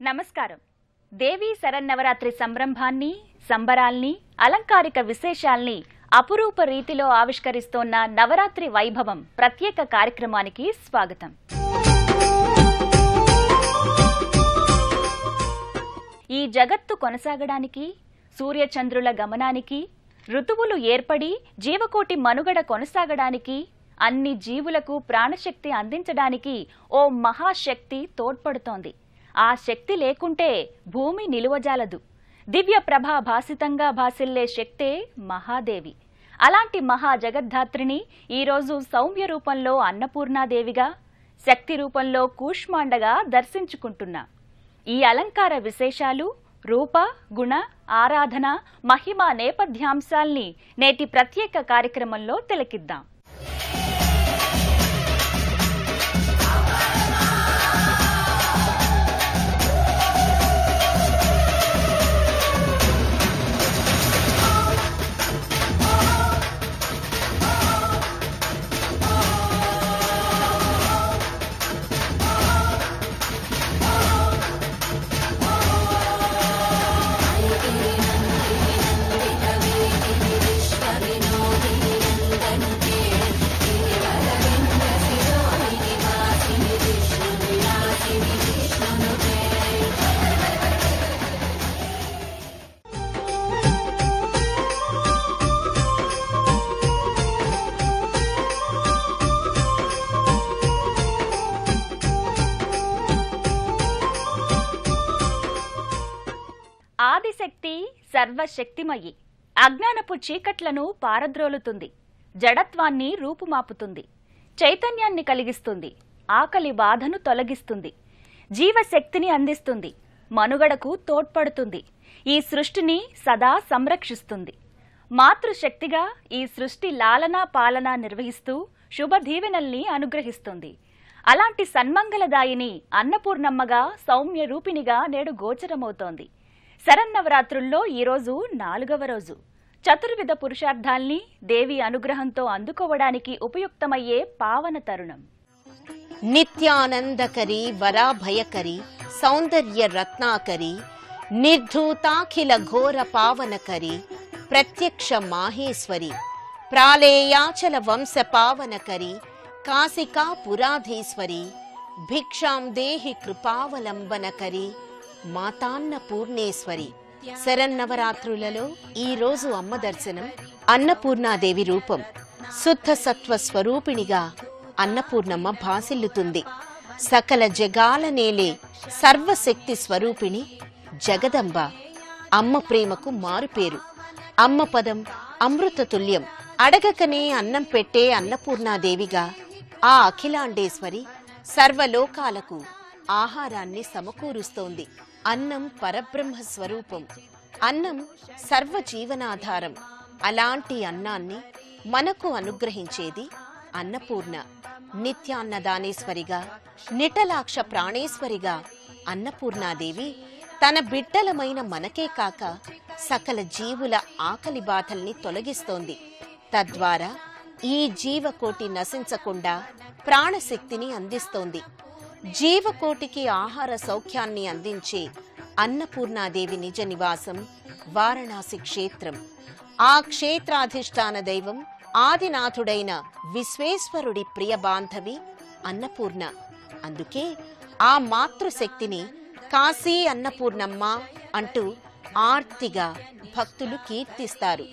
నమస్కారం. దేవీ శరన్నవరాత్రి సంరంభాన్ని, సంబరాల్ని, అలంకారిక విశేషాల్ని అపురూప రీతిలో ఆవిష్కరిస్తోన్న నవరాత్రి వైభవం ప్రత్యేక కార్యక్రమానికి స్వాగతం. ఈ జగత్తు కొనసాగడానికి, సూర్యచంద్రుల గమనానికి, ఋతువులు ఏర్పడి జీవకోటి మనుగడ కొనసాగడానికి, అన్ని జీవులకు ప్రాణశక్తి అందించడానికి ఓ మహాశక్తి తోడ్పడుతోంది. ఆ శక్తి లేకుంటే భూమి నిలువజాలదు. దివ్య ప్రభా భాసితంగా భాసిల్లే శక్తే మహాదేవి. అలాంటి మహా జగద్ధాత్రిని ఈరోజు సౌమ్య రూపంలో అన్నపూర్ణాదేవిగా, శక్తి రూపంలో కూష్మాండగా దర్శించుకుంటున్నా. ఈ అలంకార విశేషాలు, రూప, గుణ, ఆరాధన, మహిమ నేపథ్యాంశాల్ని నేటి ప్రత్యేక కార్యక్రమంలో తిలకిద్దాం. ఆదిశక్తి సర్వశక్తిమయి. అజ్ఞానపు చీకట్లను పారద్రోలుతుంది, జడత్వాన్ని రూపుమాపుతుంది, చైతన్యాన్ని కలిగిస్తుంది, ఆకలి బాధను తొలగిస్తుంది, జీవశక్తిని అందిస్తుంది, మనుగడకు తోడ్పడుతుంది, ఈ సృష్టిని సదా సంరక్షిస్తుంది. మాతృశక్తిగా ఈ సృష్టి లాలనా పాలనా నిర్వహిస్తూ శుభదీవెనల్ని అనుగ్రహిస్తుంది. అలాంటి సన్మంగళదాయిని అన్నపూర్ణమ్మగా, సౌమ్య రూపిణిగా నేడు గోచరమవుతోంది. శరన్నవరాత్రుల్లో ఈరోజు 4వ రోజు. చతుర్విధ పురుషార్థాల్ని దేవి అనుగ్రహంతో అందుకోవడానికి ఉపయుక్తమయ్యే పావన తరుణం. నిత్యానందకరి, వరాభయకరి, సౌందర్య రత్నాకరి, నిర్ధూతాఖిల ఘోర పావనకరి, ప్రత్యక్ష మాహేశ్వరి, ప్రాళేయాచల వంశ పావనకరి, కాశికా పురాధీశ్వరి, భిక్షాం దేహి కృపావలంబనకరి, మాతాన్న పూర్ణేశ్వరి. శరన్నవరాత్రులలో ఈ రోజు అమ్మ దర్శనం అన్నపూర్ణాదేవి రూపం. శుద్ధ సత్వ స్వరూపిణిగా అన్నపూర్ణమ్మ భాసిల్లుతుంది. సకల జగాల నేలే సర్వశక్తి స్వరూపిణి జగదంబ. అమ్మ ప్రేమకు మారుపేరు. అమ్మ పదం అమృతతుల్యం. అడగకనే అన్నం పెట్టే అన్నపూర్ణాదేవిగా ఆ అఖిలాండేశ్వరి సర్వలోకాలకు ఆహారాన్ని సమకూరుస్తోంది. అన్నం పరబ్రహ్మ స్వరూపం. అన్నం సర్వజీవనాధారం. అలాంటి అన్నాన్ని మనకు అనుగ్రహించేది అన్నపూర్ణ. నిత్యాన్నదానేశ్వరిగా, నిటలాక్ష ప్రాణేశ్వరిగా అన్నపూర్ణాదేవి తన బిడ్డలమైన మనకే కాక సకల జీవుల ఆకలి బాధల్ని తొలగిస్తోంది. తద్వారా ఈ జీవకోటి నశించకుండా ప్రాణశక్తిని అందిస్తోంది. జీవకోటికి ఆహార సౌఖ్యాన్ని అందించే అన్నపూర్ణాదేవి నిజ నివాసం వారణాసి క్షేత్రం. ఆ క్షేత్రాధిష్టాన దైవం ఆదినాథుడైన విశ్వేశ్వరుడి ప్రియ బాంధవి అన్నపూర్ణ. అందుకే ఆ మాతృశక్తిని కాశీ అన్నపూర్ణమ్మ అంటూ ఆర్తిగా భక్తులు కీర్తిస్తారు.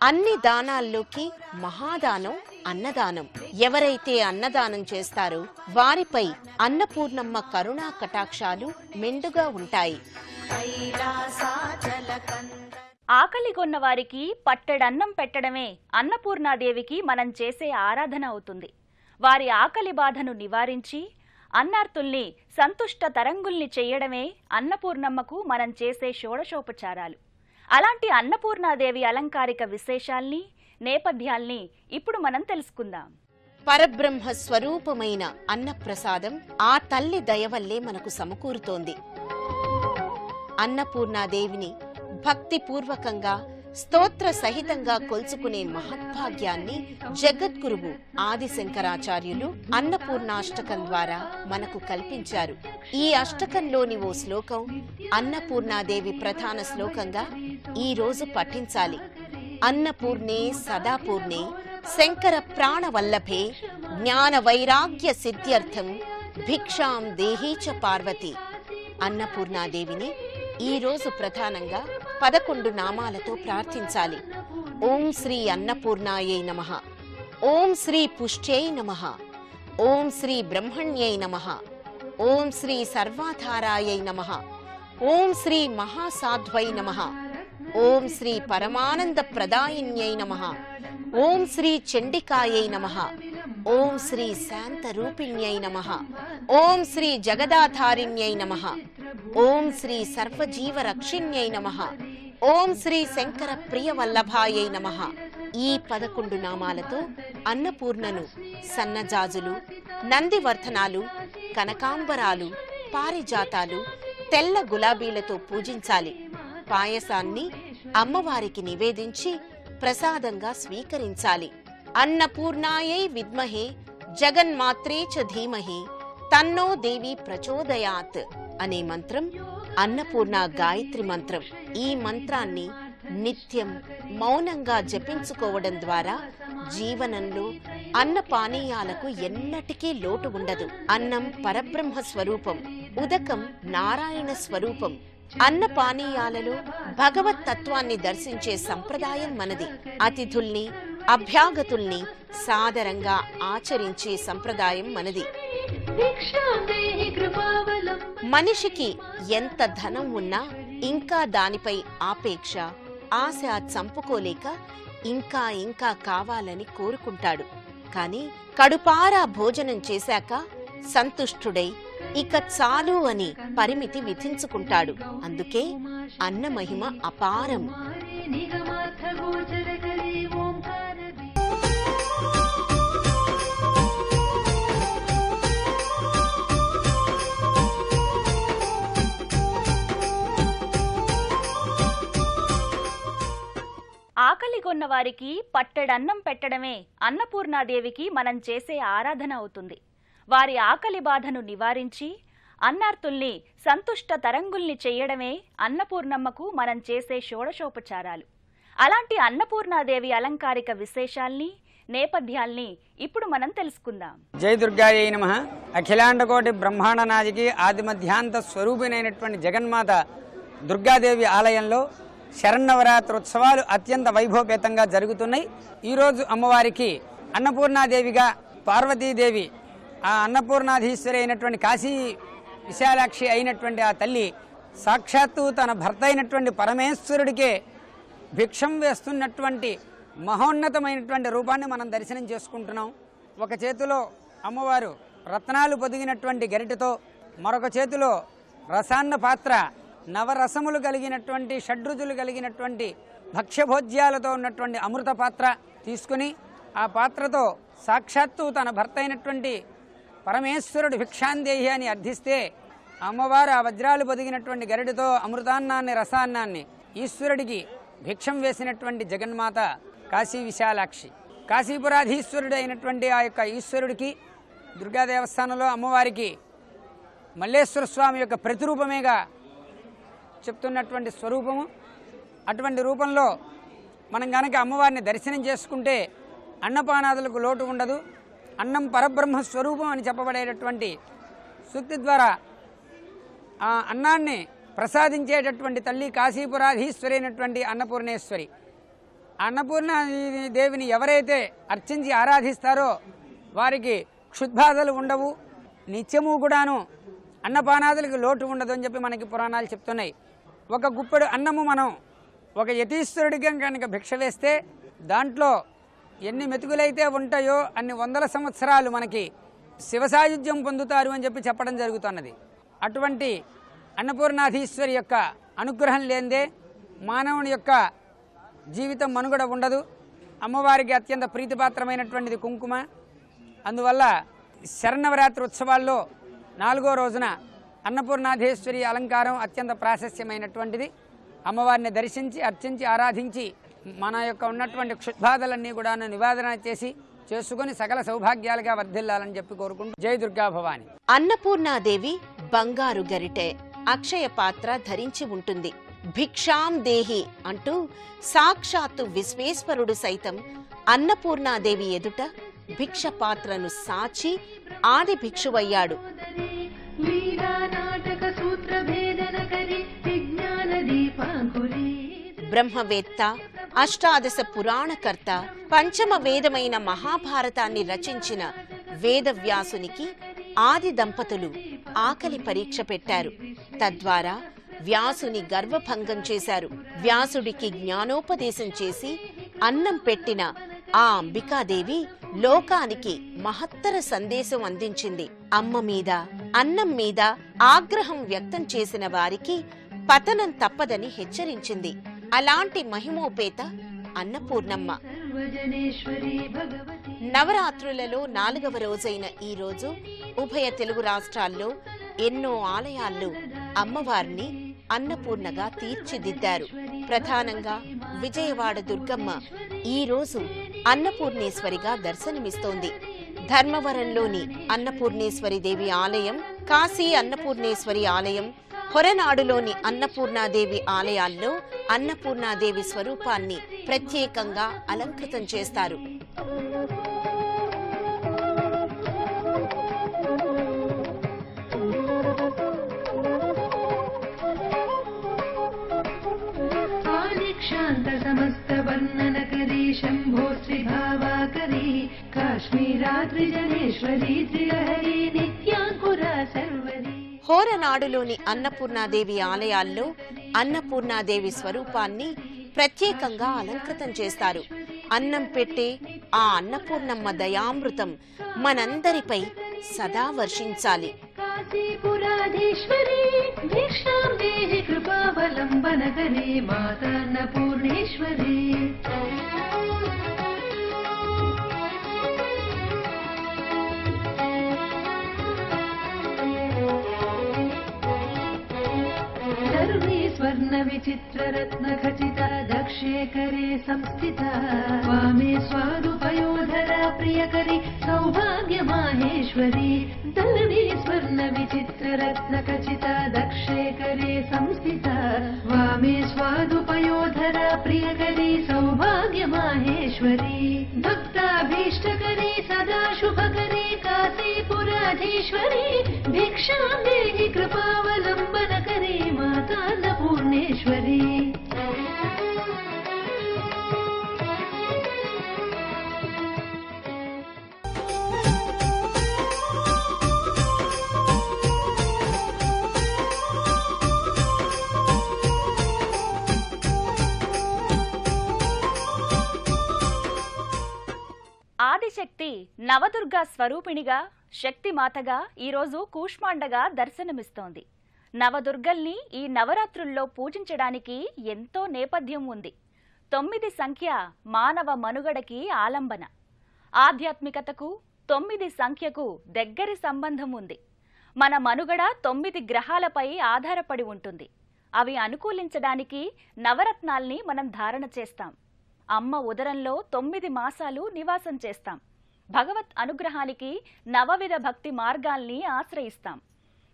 అన్ని దానాల్లోకి మహాదానం అన్నదానం. ఎవరైతే అన్నదానం చేస్తారో వారిపై అన్నపూర్ణమ్మ కరుణా కటాక్షాలు మెండుగా ఉంటాయి. ఆకలిగొన్న వారికి పట్టెడన్నం పెట్టడమే అన్నపూర్ణాదేవికి మనం చేసే ఆరాధన అవుతుంది. వారి ఆకలి బాధను నివారించి అన్నార్తుల్ని సంతుష్ట తరంగుల్ని చెయ్యడమే అన్నపూర్ణమ్మకు మనం చేసే షోడశోపచారాలు. అలాంటి అన్నపూర్ణాదేవి అలంకారిక విశేషాల్ని, నేపథ్యాల్ని ఇప్పుడు మనం తెలుసుకుందాం. పరబ్రహ్మ స్వరూపమైన అన్నప్రసాదం ఆ తల్లి దయవల్లే మనకు సమకూరుతోంది. అన్నపూర్ణాదేవిని భక్తిపూర్వకంగా స్తోత్ర సహితంగా కొల్చుకునే మహద్భాగ్యాన్ని జగద్గురువు ఆది శంకరాచార్యులు అన్నపూర్ణాష్టకం ద్వారా మనకు కల్పించారు. ఈ అష్టకంలోని ఓ శ్లోకం అన్నపూర్ణాదేవి ప్రధాన శ్లోకంగా ఈ రోజు పఠించాలి. అన్నపూర్ణే సదాపూర్ణే శంకర ప్రాణవల్లభే జ్ఞాన వైరాగ్య సిద్ధ్యర్థం భిక్షాం దేహీచ పార్వతి. అన్నపూర్ణాదేవిని ఈ రోజు ప్రధానంగా 11 నామాలతో ప్రార్థించాలి. ఓం శ్రీ అన్నపూర్ణాయై నమః, ఓం శ్రీ పుష్ట్యై నమః, ఓం శ్రీ బ్రహ్మణ్యై నమః, ఓం శ్రీ సర్వాధారాయై నమః, ఓం శ్రీ మహాసాధ్వై నమః, ఓం శ్రీ పరమానంద ప్రదాయిన్యై నమః, ఓం శ్రీ చండికాయై నమః, ఓం శ్రీ శాంతరూపిణ్యై నమః, ఓం శ్రీ జగదాధారిణ్యై నమః, ఓం శ్రీ సర్వజీవరక్షిణ్యై నమః, ఓం శ్రీ శంకర ప్రియవల్లభాయై నమః. ఈ 11 నామాలతో అన్నపూర్ణను సన్నజాజులు, నందివర్ధనాలు, కనకాంబరాలు, పారిజాతాలు, తెల్ల గులాబీలతో పూజించాలి. పాయసాన్ని అమ్మవారికి నివేదించి ప్రసాదంగా స్వీకరించాలి. అన్నపూర్ణాయై విద్మహే జగన్మాత్రే చ ధీమహి తన్నో దేవి ప్రచోదయాత్ అనే మంత్రం అన్నపూర్ణ గాయత్రి మంత్రం. ఈ మంత్రాన్ని నిత్యం మౌనంగా జపించుకోవడం ద్వారా జీవనంలో అన్న పానీయాలకు ఎన్నటికీ లోటు ఉండదు. అన్నం పరబ్రహ్మ స్వరూపం, ఉదకం నారాయణ స్వరూపం. అన్న పానీయాలలో భగవత్ తత్వాన్ని దర్శించే సంప్రదాయం మనది. అతిథుల్ని అభ్యాగతుల్ని సాదరంగా ఆచరించే సంప్రదాయం మనది. మనిషికి ఎంత ధనం ఉన్నా ఇంకా దానిపై ఆపేక్ష, ఆశ చంపుకోలేక ఇంకా ఇంకా కావాలని కోరుకుంటాడు. కాని కడుపారా భోజనం చేశాక సంతుష్టుడై ఇక చాలు అని పరిమితి విధించుకుంటాడు. అందుకే అన్న మహిమ అపారం. ఆకలిగొన్న వారికి పట్టెడన్నం పెట్టడమే అన్నపూర్ణాదేవికి మనం చేసే ఆరాధన అవుతుంది. వారి ఆకలి బాధను నివారించి అన్నార్తుల్ని సంతుష్ట తరంగుల్ని చెయ్యడమే అన్నపూర్ణమ్మకు మనం చేసే షోడశోపచారాలు. అలాంటి అన్నపూర్ణాదేవి అలంకారిక విశేషాల్ని, నేపథ్యాల్ని ఇప్పుడు మనం తెలుసుకుందాం. జై దుర్గాయై నమః. అఖిలాండకోటి బ్రహ్మాండనాదికి ఆది మధ్యాంత స్వరూపిణైనటువంటి జగన్మాత దుర్గాదేవి ఆలయంలో శరన్నవరాత్రి ఉత్సవాలు అత్యంత వైభవపేతంగా జరుగుతున్నాయి. ఈరోజు అమ్మవారికి అన్నపూర్ణాదేవిగా పార్వతీదేవి, ఆ అన్నపూర్ణాధీశ్వరి అయినటువంటి కాశీ విశాలాక్షి అయినటువంటి ఆ తల్లి సాక్షాత్తు తన భర్త అయినటువంటి పరమేశ్వరుడికే భిక్షం వేస్తున్నటువంటి మహోన్నతమైనటువంటి రూపాన్ని మనం దర్శనం చేసుకుంటున్నాం. ఒక చేతిలో అమ్మవారు రత్నాలు పొదిగినటువంటి గరిటెతో, మరొక చేతిలో రసాన్న పాత్ర, నవరసములు కలిగినటువంటి షడ్రుచులు కలిగినటువంటి భక్ష్యభోజ్యాలతో ఉన్నటువంటి అమృత పాత్ర తీసుకుని ఆ పాత్రతో సాక్షాత్తు తన భర్త అయినటువంటి పరమేశ్వరుడు భిక్షాందేహి అని అర్థిస్తే అమ్మవారు ఆ వజ్రాలు పొదిగినటువంటి గరిటెతో అమృతాన్నాన్ని, రసాన్నాన్ని ఈశ్వరుడికి భిక్షం వేసినటువంటి జగన్మాత కాశీ విశాలాక్షి. కాశీపురాధీశ్వరుడు అయినటువంటి ఆ యొక్క ఈశ్వరుడికి దుర్గా దేవస్థానంలో అమ్మవారికి మల్లేశ్వర స్వామి యొక్క ప్రతిరూపమేగా చెప్తున్నటువంటి స్వరూపము. అటువంటి రూపంలో మనం కనుక అమ్మవారిని దర్శనం చేసుకుంటే అన్నపానాదులకు లోటు ఉండదు. అన్నం పరబ్రహ్మ స్వరూపం అని చెప్పబడేటటువంటి సూక్తి ద్వారా ఆ అన్నాన్ని ప్రసాదించేటటువంటి తల్లి కాశీపురాధీశ్వరి అయినటువంటి అన్నపూర్ణేశ్వరి. అన్నపూర్ణ దేవిని ఎవరైతే అర్చించి ఆరాధిస్తారో వారికి క్షుద్బాధలు ఉండవు, నిత్యము కూడాను అన్నపానాదులకు లోటు ఉండదు అని చెప్పి మనకి పురాణాలు చెప్తున్నాయి. ఒక గుప్పెడు అన్నము మనం ఒక యతీశ్వరుడికి కనుక భిక్ష వేస్తే దాంట్లో ఎన్ని మెతుకులైతే ఉంటాయో అన్ని 100 సంవత్సరాలు మనకి శివసాయుధ్యం పొందుతారు అని చెప్పి చెప్పడం జరుగుతున్నది. అటువంటి అన్నపూర్ణాధీశ్వరి యొక్క అనుగ్రహం లేనిదే మానవుని యొక్క జీవితం మనుగడ ఉండదు. అమ్మవారికి అత్యంత ప్రీతిపాత్రమైనటువంటిది కుంకుమ. అందువల్ల శరన్నవరాత్రి ఉత్సవాల్లో 4వ రోజున అన్నపూర్ణాధీశ్వరి అలంకారం అత్యంత ప్రాశస్యమైనటువంటిది. అమ్మవారిని దర్శించి అర్చించి ఆరాధించి మన యొక్క ఉన్నటువంటి క్షుద్బాధలన్నీ కూడా నివారణ చేసుకుని సకల సౌభాగ్యాలుగా వర్ధిల్లాలని చెప్పి కోరుకుంటూ జై దుర్గా భవాని. అన్నపూర్ణాదేవి బంగారు గరిటె, అక్షయ పాత్ర ధరించి ఉంటుంది. భిక్షాం దేహి అంటూ సాక్షాత్తు విశ్వేశ్వరుడు సైతం అన్నపూర్ణాదేవి ఎదుట భిక్ష పాత్రను సాచి ఆది భిక్షువయ్యాడు. బ్రహ్మవేత్త, అష్టాదశ పురాణకర్త, పంచమ వేదమైన మహాభారతాన్ని రచించిన వేదవ్యాసునికి ఆది దంపతులు ఆకలి పరీక్ష పెట్టారు. తద్వారా వ్యాసుని గర్వభంగం చేశారు. వ్యాసుడికి జ్ఞానోపదేశం చేసి అన్నం పెట్టిన ఆ అంబికాదేవి లోకానికి మహత్తర సందేశం అందించింది. అమ్మ మీద, అన్నం మీద ఆగ్రహం వ్యక్తం చేసిన వారికి పతనం తప్పదని హెచ్చరించింది. అలాంటి మహిమోపేత అన్నపూర్ణమ్మ. నవరాత్రులలో 4వ రోజైన ఈ రోజు ఉభయ తెలుగు రాష్ట్రాల్లో ఎన్నో ఆలయాల్లో అమ్మవారిని అన్నపూర్ణగా తీర్చిదిద్దారు. ప్రధానంగా విజయవాడ దుర్గమ్మ ఈ రోజు అన్నపూర్ణేశ్వరిగా దర్శనమిస్తోంది. ధర్మవరంలోని అన్నపూర్ణేశ్వరి దేవి ఆలయం, కాశీ అన్నపూర్ణేశ్వరి ఆలయం, హొరనాడులోని అన్నపూర్ణాదేవి ఆలయాల్లో అన్నపూర్ణాదేవి స్వరూపాన్ని ప్రత్యేకంగా అలంకృతం చేస్తారు. शांत समस्त वर्णनकरी शंभो श्रीभावाकरी काश्मीराद्रिजनेश्वरी त्रिलहरी नित्यांकुरा सर्वरी. హోరనాడులోని అన్నపూర్ణాదేవి ఆలయాల్లో అన్నపూర్ణాదేవి స్వరూపాన్ని ప్రత్యేకంగా అలంకృతం చేస్తారు. అన్నం పెట్టే ఆ అన్నపూర్ణమ్మ దయామృతం మనందరిపై సదా వర్షించాలి. काशीपुराधीश्वरी भिक्षां देहि कृपावलम्बनकरी माता अन्नपूर्णेश्वरी. स्वर्ण विचित्र रत्न खचिता दक्षे करे संस्थिता वामे स्वादुपयोधरा प्रियकरी सौभाग्य माहेश्वरी. दलवी स्वर्ण विचित्र रत्न खचिता दक्षे करे संस्थिता वामे स्वादुपयोधरा प्रियकरी सौभाग्य माहेश्वरी. भक्ताभीष्टकरी सदा शुभकरी काशीपुराधीश्वरी भिक्षां देहि कृपावलम्बनकरी माता अन्नपूर्णेश्वरी. ఆదిశక్తి నవదుర్గా స్వరూపిణిగా, శక్తిమాతగా ఈరోజు కూష్మాండగా దర్శనమిస్తోంది. నవదుర్గల్ని ఈ నవరాత్రుల్లో పూజించడానికి ఎంతో నేపథ్యం ఉంది. 9 సంఖ్య మానవ మనుగడకి ఆలంబన. ఆధ్యాత్మికతకు 9 సంఖ్యకు దగ్గరి సంబంధం ఉంది. మన మనుగడ 9 గ్రహాలపై ఆధారపడి ఉంటుంది. అవి అనుకూలించడానికి నవరత్నాల్ని మనం ధారణ చేస్తాం. అమ్మ ఉదరంలో 9 మాసాలు నివాసం చేస్తాం. భగవత్ అనుగ్రహానికి నవవిధ భక్తి మార్గాల్ని ఆశ్రయిస్తాం.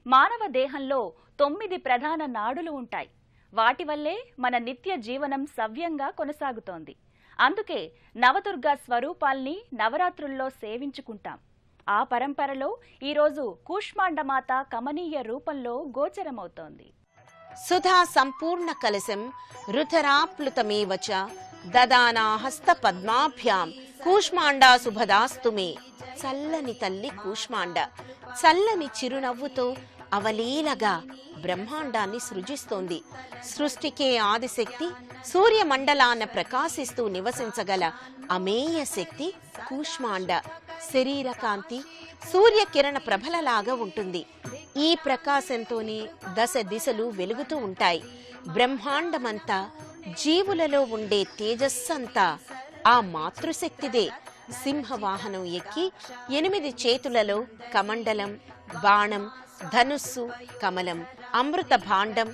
మానవ దేహంలో 9 ప్రధాన నాడులు ఉంటాయి. వాటి వల్లే మన నిత్య జీవనం సవ్యంగా కొనసాగుతోంది. అందుకే నవదుర్గా స్వరూపాల్ని నవరాత్రుల్లో సేవించుకుంటాం. ఆ పరంపరలో ఈరోజు కూష్మాండమాత కమనీయ రూపంలో గోచరమవుతోంది. సుధా సంపూర్ణ కలశం రుధరాప్లుతమేవ చ దదానా హస్త పద్మాభ్యాం కూష్మాండా శుభదాస్తు మే. చల్లని తల్లి కూష్మాండ చల్లని చిరునవ్వుతో అవలీలగా బ్రహ్మాండాన్ని సృజిస్తోంది. సృష్టికే ఆదిశక్తి, సూర్యమండలాన ప్రకాశిస్తూ నివసించగల అమేయ శక్తి కూష్మాండ. శరీర కాంతి సూర్యకిరణ ప్రభలలాగా ఉంటుంది. ఈ ప్రకాశంతోనే దశ దిశలు వెలుగుతూ ఉంటాయి. బ్రహ్మాండమంతా, జీవులలో ఉండే తేజస్సంతా ఆ మాతృశక్తిదే. సింహవాహనం ఎక్కి 8 చేతులలో కమండలం, బాణం, ధనుస్సు, కమలం, అమృత భాండం,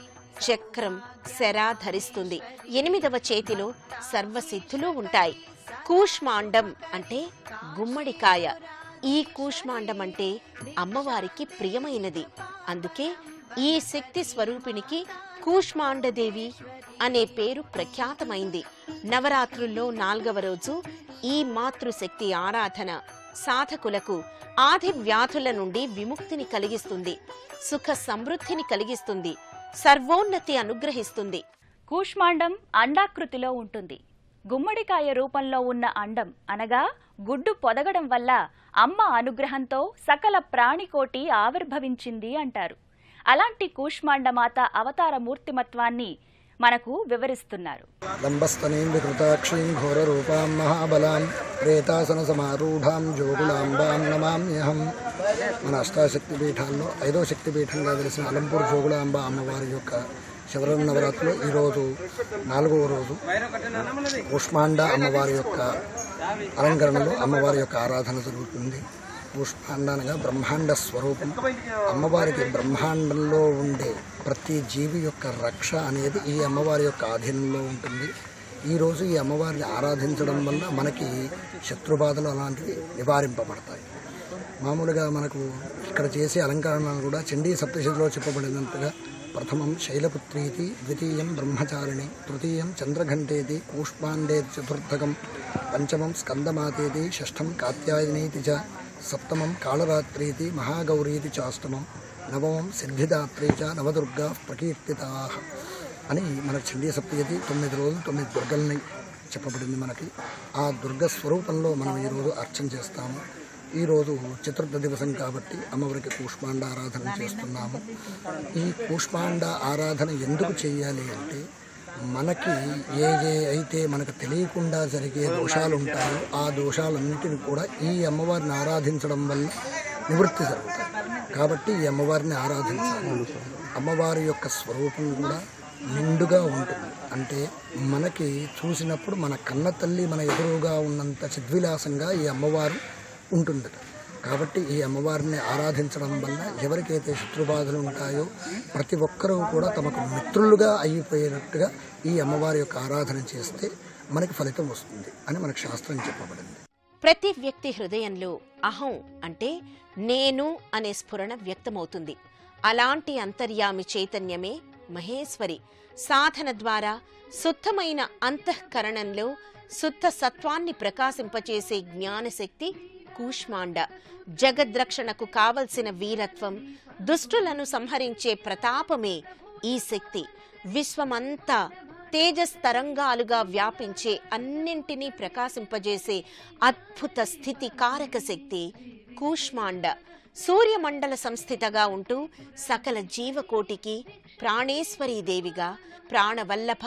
చక్రం, శర ధరిస్తుంది. 8వ చేతిలో సర్వసిద్ధులు ఉంటాయి. కూష్మాండం అంటే గుమ్మడికాయ. ఈ కూష్మాండం అంటే అమ్మవారికి ప్రియమైనది. అందుకే ఈ శక్తి స్వరూపినికి కూష్మాండదేవి అనే పేరు ప్రఖ్యాతమైంది. నవరాత్రుల్లో 4వ రోజు ఈ మాతృశక్తి ఆరాధన సాధకులకు ఆది వ్యాధుల నుండి విముక్తిని కలిగిస్తుంది, సుఖ సమృద్ధిని కలిగిస్తుంది, సర్వోన్నతి అనుగ్రహిస్తుంది. కూష్మాండం అండాకృతిలో ఉంటుంది. గుమ్మడికాయ రూపంలో ఉన్న అండం అనగా గుడ్డు పొదగడం వల్ల అమ్మ అనుగ్రహంతో సకల ప్రాణికోటి ఆవిర్భవించింది అంటారు. అలాంటి కూష్మాండమాత అవతార మూర్తిమత్వాన్ని మనకు వివరిస్తున్నారు. లంబస్తనీం వికృతాక్షీం ఘోర రూపాం మహాబలాం ప్రేతాసన సమారూఢాం జోగులాంబాం నమామ్యహం. మన అష్టాశక్తి పీఠాల్లో 5వ శక్తి పీఠంగా తెలిసిన అలంపూర్ జోగులాంబ అమ్మవారి యొక్క శివరాత్రి నవరాత్రిలో ఈరోజు 4వ రోజు కూష్మాండ అమ్మవారి యొక్క అలంకరణలో అమ్మవారి యొక్క ఆరాధన జరుగుతుంది. కూష్మాండ అనగా బ్రహ్మాండ స్వరూపం. అమ్మవారికి బ్రహ్మాండంలో ఉండే ప్రతి జీవి యొక్క రక్ష అనేది ఈ అమ్మవారి యొక్క ఆధీనంలో ఉంటుంది. ఈరోజు ఈ అమ్మవారిని ఆరాధించడం వల్ల మనకి శత్రుబాధలు అలాంటివి నివారింపబడతాయి. మామూలుగా మనకు ఇక్కడ చేసే అలంకరణలు కూడా చండీ సప్తశతిలో చెప్పబడినట్టుగా ప్రథమం శైలపుత్రీతి, ద్వితీయం బ్రహ్మచారిణి, తృతీయం చంద్రఘంటేతి, కూష్మాండేతి చతుర్థకం, పంచమం స్కందమాతేతి, షష్ఠం కాత్యాయనీతి చ, సప్తమం కాళరాత్రీతి, మహాగౌరీతి చాష్టమం, నవమం సిద్ధిదాత్రీ చ, నవదుర్గా ప్రకీర్తితా అని మన చండీ సప్తశతి 9 రోజులు 9 దుర్గల్ని చెప్పబడింది మనకి. ఆ దుర్గ స్వరూపంలో మనం ఈరోజు అర్చన చేస్తాము. ఈరోజు చతుర్థ దివసం కాబట్టి అమ్మవారికి కూష్మాండ ఆరాధన చేస్తున్నాము. ఈ కూష్మాండ ఆరాధన ఎందుకు చేయాలి అంటే మనకి ఏ అయితే మనకు తెలియకుండా జరిగే దోషాలు ఉంటాయో ఆ దోషాలన్నిటిని కూడా ఈ అమ్మవారిని ఆరాధించడం వల్ల నివృత్తి జరుగుతాయి. కాబట్టి ఈ అమ్మవారిని ఆరాధించాలి. అమ్మవారి యొక్క స్వరూపం కూడా నిండుగా ఉంటుంది. అంటే మనకి చూసినప్పుడు మన కన్న తల్లి మన ఎదురుగా ఉన్నంత చిద్విలాసంగా ఈ అమ్మవారు ఉంటుంది. కాబట్టి ఈ అమ్మవారిని ఆరాధించడం వల్ల ఎవరికైతే శత్రుబాధలు ఉంటాయో ప్రతి ఒక్కరూ కూడా తమకు మిత్రులుగా అయిపోయినట్టుగా ఈ అమ్మవారి యొక్క ఆరాధన చేస్తే మనకి ఫలితం వస్తుంది అని మనకు శాస్త్రం చెప్పబడింది. ప్రతి వ్యక్తి హృదయంలో అహం అంటే నేను అనే స్ఫురణ వ్యక్తమవుతుంది. అలాంటి అంతర్యామి చైతన్యమే మహేశ్వరి. సాధన ద్వారా శుద్ధమైన అంతఃకరణంలో శుద్ధ సత్వాన్ని ప్రకాశింపచేసే జ్ఞానశక్తి కూష్మాండ. జగద్రక్షణకు కావలసిన వీరత్వం, దుష్టులను సంహరించే ప్రతాపమే ఈ శక్తి. విశ్వమంతా తేజస్తరంగాలుగా వ్యాపించే అన్నింటినీ ప్రకాశింపజేసే అద్భుత స్థితి కారక శక్తి కూష్మాండ. సూర్యమండల సంస్థితగా ఉంటూ సకల జీవకోటికి ప్రాణేశ్వరీదేవిగా, ప్రాణవల్లభ,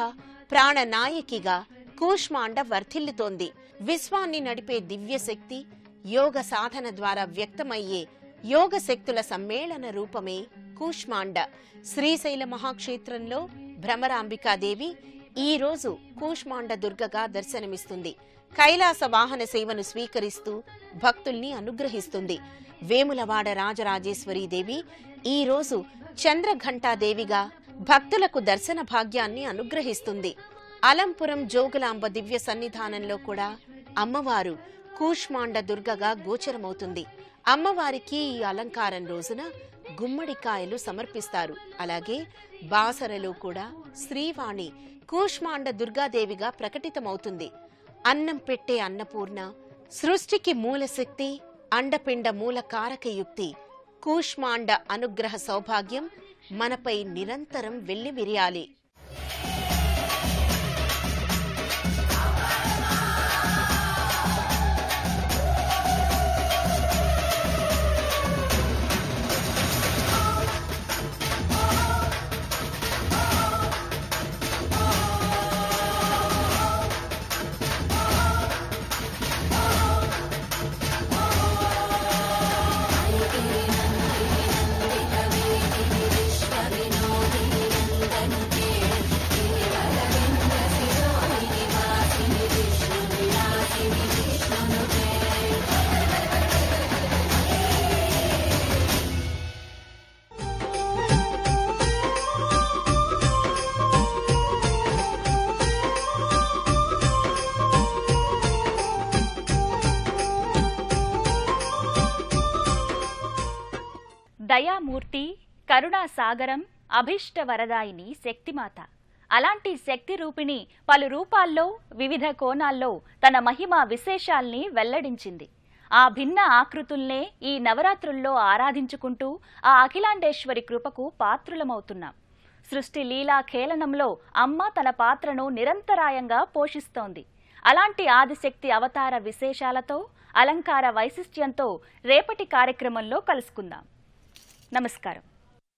ప్రాణనాయకిగా కూష్మాండ వర్ధిల్లుతోంది. విశ్వాన్ని నడిపే దివ్యశక్తి, యోగ సాధన ద్వారా వ్యక్తమయ్యే యోగ శక్తుల సమ్మేళన రూపమే కూష్మాండ. శ్రీశైల మహాక్షేత్రంలో భ్రమరాంబికాదేవి ఈ రోజు కూష్మాండ దుర్గగా దర్శనమిస్తుంది. కైలాస వాహన సేవను స్వీకరిస్తూ భక్తుల్ని అనుగ్రహిస్తుంది. వేములవాడ రాజరాజేశ్వరీదేవి ఈ రోజు చంద్రఘంటాదేవిగా భక్తులకు దర్శన భాగ్యాన్ని అనుగ్రహిస్తుంది. అలంపురం జోగులాంబ దివ్య సన్నిధానంలో కూడా అమ్మవారు కూష్మాండ దుర్గగా గోచరమవుతుంది. అమ్మవారికి ఈ అలంకారం రోజున గుమ్మడికాయలు సమర్పిస్తారు. అలాగే బాసరలో కూడా శ్రీవాణి కూష్మాండ దుర్గాదేవిగా ప్రకటితమవుతుంది. అన్నం పెట్టే అన్నపూర్ణ, సృష్టికి మూలశక్తి, అండపిండ మూల కారకయుక్తి కూష్మాండ అనుగ్రహ సౌభాగ్యం మనపై నిరంతరం వెల్లివిరియాలి. దయామూర్తి, కరుణాసాగరం, అభీష్టవరదాయిని శక్తిమాత. అలాంటి శక్తి రూపిణి పలు రూపాల్లో వివిధ కోణాల్లో తన మహిమ విశేషాల్ని వెల్లడించింది. ఆ భిన్న ఆకృతుల్నే ఈ నవరాత్రుల్లో ఆరాధించుకుంటూ ఆ అఖిలాండేశ్వరి కృపకు పాత్రులమవుతున్నాం. సృష్టి లీలా ఖేళనంలో అమ్మ తన పాత్రను నిరంతరాయంగా పోషిస్తోంది. అలాంటి ఆదిశక్తి అవతార విశేషాలతో, అలంకార వైశిష్ట్యంతో రేపటి కార్యక్రమంలో కలుసుకుందాం. నమస్కారం.